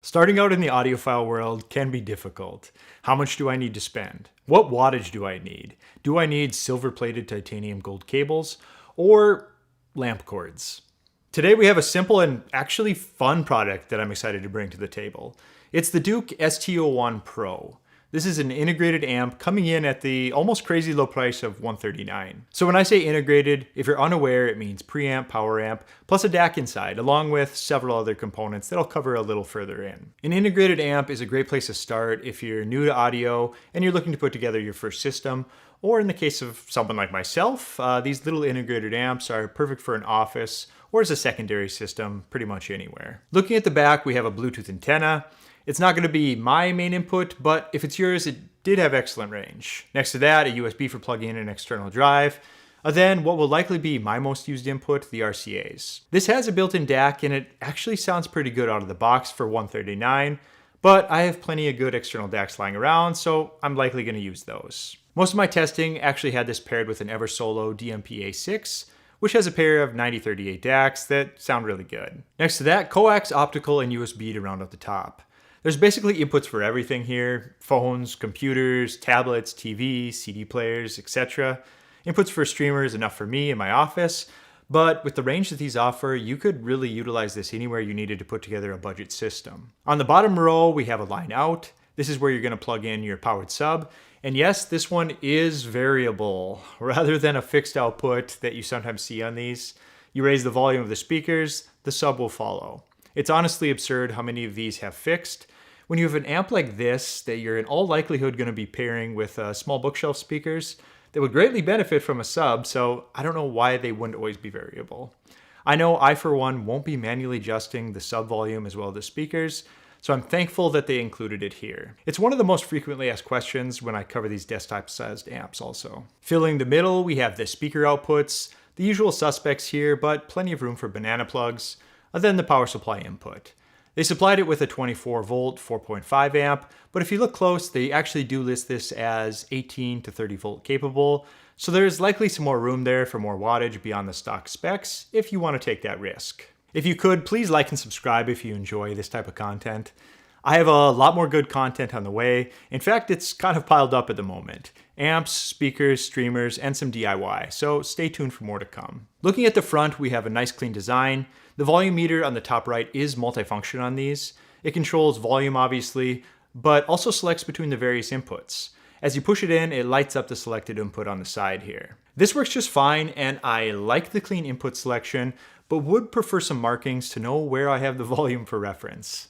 Starting out in the audiophile world can be difficult. How much do I need to spend? What wattage do I need? Do I need silver-plated titanium gold cables or lamp cords? Today we have a simple and actually fun product that I'm excited to bring to the table. It's the Douk ST-01 Pro. This is an integrated amp coming in at the almost crazy low price of $139. So when I say integrated, if you're unaware, it means preamp, power amp, plus a DAC inside, along with several other components that I'll cover a little further in. An integrated amp is a great place to start if you're new to audio and you're looking to put together your first system, or in the case of someone like myself, these little integrated amps are perfect for an office or as a secondary system pretty much anywhere. Looking at the back, we have a Bluetooth antenna. It's not going to be my main input, but if it's yours, it did have excellent range. Next to that, a USB for plugging in an external drive. Then what will likely be my most used input, the RCAs. This has a built-in DAC and it actually sounds pretty good out of the box for $139, but I have plenty of good external DACs lying around, so I'm likely going to use those. Most of my testing actually had this paired with an Eversolo DMP-A6, which has a pair of 9038 DACs that sound really good. Next to that, coax, optical, and USB to round out the top. There's basically inputs for everything here: phones, computers, tablets, TV, CD players, etc. Inputs for streamers, enough for me in my office, but with the range that these offer, you could really utilize this anywhere you needed to put together a budget system. On the bottom row, we have a line out. This is where you're going to plug in your powered sub. And yes, this one is variable. Rather than a fixed output that you sometimes see on these, you raise the volume of the speakers, the sub will follow. It's honestly absurd how many of these have fixed. When you have an amp like this that you're in all likelihood going to be pairing with small bookshelf speakers, that would greatly benefit from a sub, so I don't know why they wouldn't always be variable. I know I, for one, won't be manually adjusting the sub volume as well as the speakers, so I'm thankful that they included it here. It's one of the most frequently asked questions when I cover these desktop-sized amps also. Filling the middle, we have the speaker outputs, the usual suspects here, but plenty of room for banana plugs, and then the power supply input. They supplied it with a 24 volt 4.5 amp, but if you look close, they actually do list this as 18 to 30 volt capable, so there's likely some more room there for more wattage beyond the stock specs if you want to take that risk. If you could, please like and subscribe if you enjoy this type of content. I have a lot more good content on the way. In fact, it's kind of piled up at the moment. Amps, speakers, streamers, and some DIY, so stay tuned for more to come. Looking at the front, we have a nice clean design. The volume meter on the top right is multifunction on these. It controls volume obviously, but also selects between the various inputs. As you push it in, it lights up the selected input on the side here. This works just fine, and I like the clean input selection, but would prefer some markings to know where I have the volume for reference.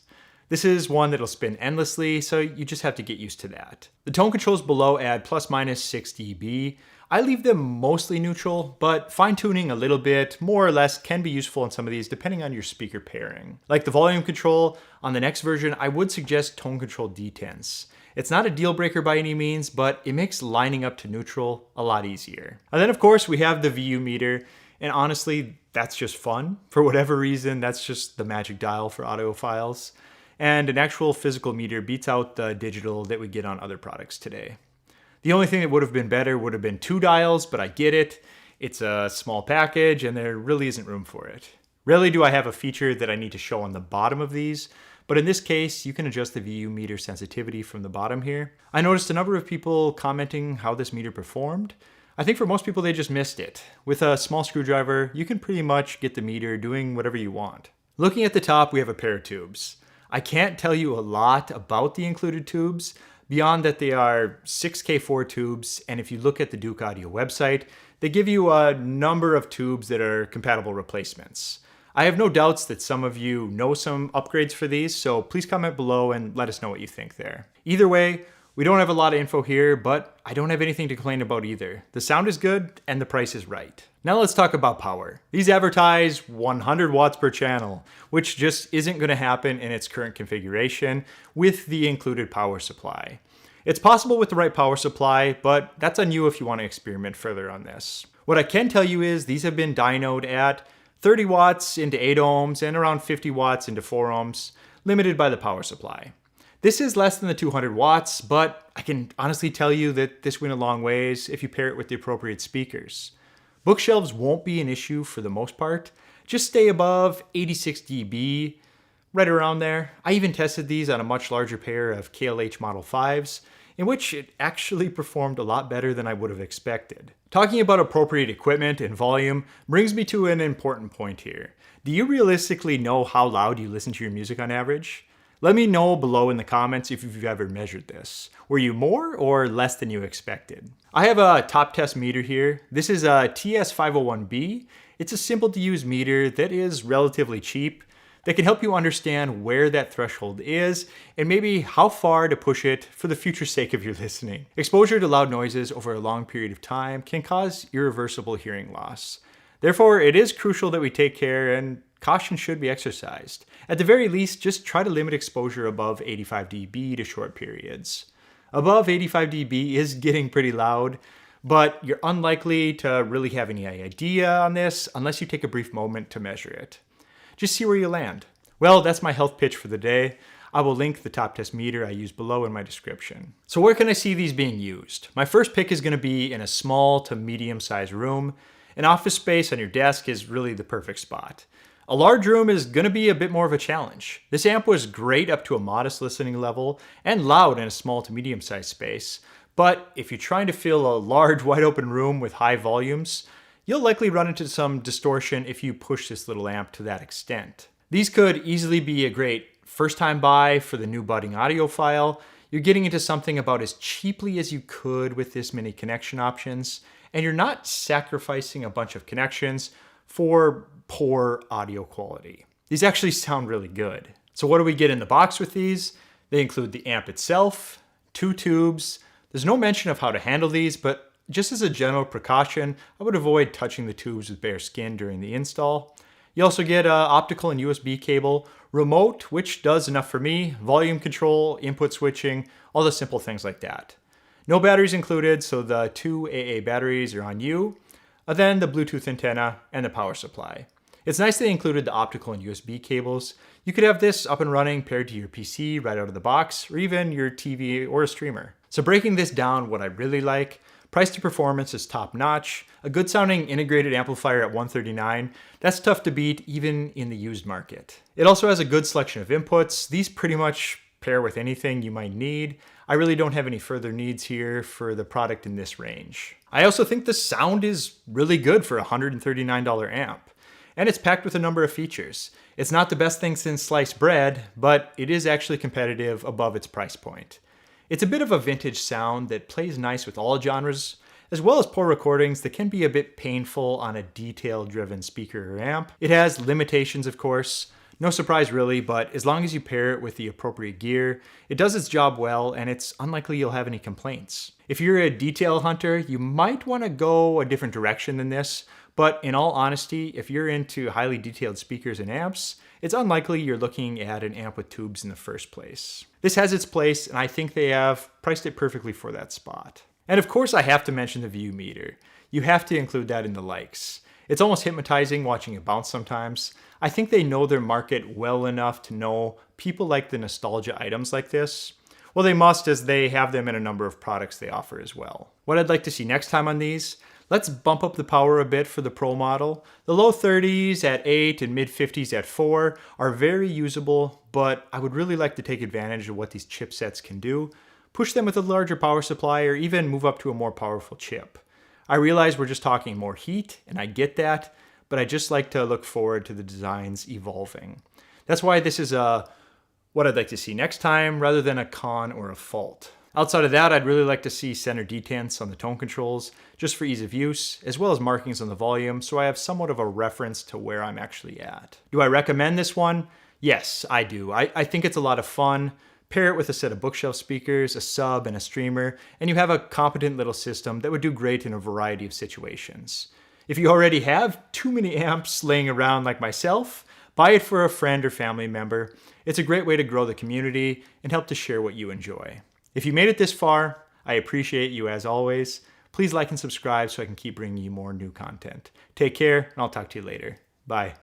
This is one that'll spin endlessly, so you just have to get used to that. The tone controls below add plus minus 6 dB. I leave them mostly neutral, but fine-tuning a little bit, more or less, can be useful in some of these depending on your speaker pairing. Like the volume control, on the next version, I would suggest tone control detense. It's not a deal breaker by any means, but it makes lining up to neutral a lot easier. And then of course we have the VU meter, and honestly, that's just fun. For whatever reason, that's just the magic dial for audiophiles. And an actual physical meter beats out the digital that we get on other products today. The only thing that would have been better would have been 2 dials, but I get it. It's a small package and there really isn't room for it. Rarely do I have a feature that I need to show on the bottom of these, but in this case, you can adjust the VU meter sensitivity from the bottom here. I noticed a number of people commenting how this meter performed. I think for most people, they just missed it. With a small screwdriver, you can pretty much get the meter doing whatever you want. Looking at the top, we have a pair of tubes. I can't tell you a lot about the included tubes, beyond that they are 6K4 tubes, and if you look at the Douk Audio website, they give you a number of tubes that are compatible replacements. I have no doubts that some of you know some upgrades for these, so please comment below and let us know what you think there. Either way, we don't have a lot of info here, but I don't have anything to complain about either. The sound is good and the price is right. Now let's talk about power. These advertise 100 watts per channel, which just isn't going to happen in its current configuration with the included power supply. It's possible with the right power supply, but that's on you if you want to experiment further on this. What I can tell you is these have been dynoed at 30 watts into 8 ohms and around 50 watts into 4 ohms, limited by the power supply. This is less than the 200 watts, but I can honestly tell you that this went a long ways if you pair it with the appropriate speakers. Bookshelves won't be an issue for the most part. Just stay above 86 dB. right around there. I even tested these on a much larger pair of KLH Model 5s, in which it actually performed a lot better than I would have expected. Talking about appropriate equipment and volume brings me to an important point here. Do you realistically know how loud you listen to your music on average? Let me know below in the comments if you've ever measured this. Were you more or less than you expected? I have a top test meter here. This is a TS-501B. It's a simple to use meter that is relatively cheap, that can help you understand where that threshold is and maybe how far to push it for the future sake of your listening. Exposure to loud noises over a long period of time can cause irreversible hearing loss. Therefore, it is crucial that we take care, and caution should be exercised. At the very least, just try to limit exposure above 85 dB to short periods. Above 85 dB is getting pretty loud, but you're unlikely to really have any idea on this unless you take a brief moment to measure it. Just see where you land. Well, that's my health pitch for the day. I will link the top test meter I use below in my description. So where can I see these being used? My first pick is going to be in a small to medium sized room. An office space on your desk is really the perfect spot. A large room is going to be a bit more of a challenge. This amp was great up to a modest listening level and loud in a small to medium sized space. But if you're trying to fill a large wide open room with high volumes, you'll likely run into some distortion if you push this little amp to that extent. These could easily be a great first time buy for the new budding audiophile. You're getting into something about as cheaply as you could with this many connection options, and you're not sacrificing a bunch of connections for poor audio quality. These actually sound really good. So what do we get in the box with these? They include the amp itself, 2 tubes. There's no mention of how to handle these, but just as a general precaution, I would avoid touching the tubes with bare skin during the install. You also get an optical and USB cable, remote, which does enough for me, volume control, input switching, all the simple things like that. No batteries included, so the 2 AA batteries are on you, then the Bluetooth antenna and the power supply. It's nice they included the optical and USB cables. You could have this up and running paired to your PC right out of the box, or even your TV or a streamer. So breaking this down, what I really like: price to performance is top notch. A good sounding integrated amplifier at $139, that's tough to beat even in the used market. It also has a good selection of inputs. These pretty much pair with anything you might need. I really don't have any further needs here for the product in this range. I also think the sound is really good for a $139 amp. And it's packed with a number of features. It's not the best thing since sliced bread, but it is actually competitive above its price point. It's a bit of a vintage sound that plays nice with all genres, as well as poor recordings that can be a bit painful on a detail-driven speaker or amp. It has limitations, of course. No surprise really, but as long as you pair it with the appropriate gear, it does its job well, and it's unlikely you'll have any complaints. If you're a detail hunter, you might want to go a different direction than this, but in all honesty, if you're into highly detailed speakers and amps, it's unlikely you're looking at an amp with tubes in the first place. This has its place, and I think they have priced it perfectly for that spot. And of course I have to mention the view meter. You have to include that in the likes. It's almost hypnotizing watching it bounce sometimes. I think they know their market well enough to know people like the nostalgia items like this. Well, they must, as they have them in a number of products they offer as well. What I'd like to see next time on these: let's bump up the power a bit for the Pro model. The low 30s at 8 and mid 50s at 4 are very usable, but I would really like to take advantage of what these chipsets can do, push them with a larger power supply, or even move up to a more powerful chip. I realize we're just talking more heat, and I get that, but I just like to look forward to the designs evolving. That's why this is what I'd like to see next time, rather than a con or a fault. Outside of that, I'd really like to see center detents on the tone controls, just for ease of use, as well as markings on the volume, so I have somewhat of a reference to where I'm actually at. Do I recommend this one? Yes, I do. I think it's a lot of fun. Pair it with a set of bookshelf speakers, a sub, and a streamer, and you have a competent little system that would do great in a variety of situations. If you already have too many amps laying around like myself, buy it for a friend or family member. It's a great way to grow the community and help to share what you enjoy. If you made it this far, I appreciate you as always. Please like and subscribe so I can keep bringing you more new content. Take care, and I'll talk to you later. Bye.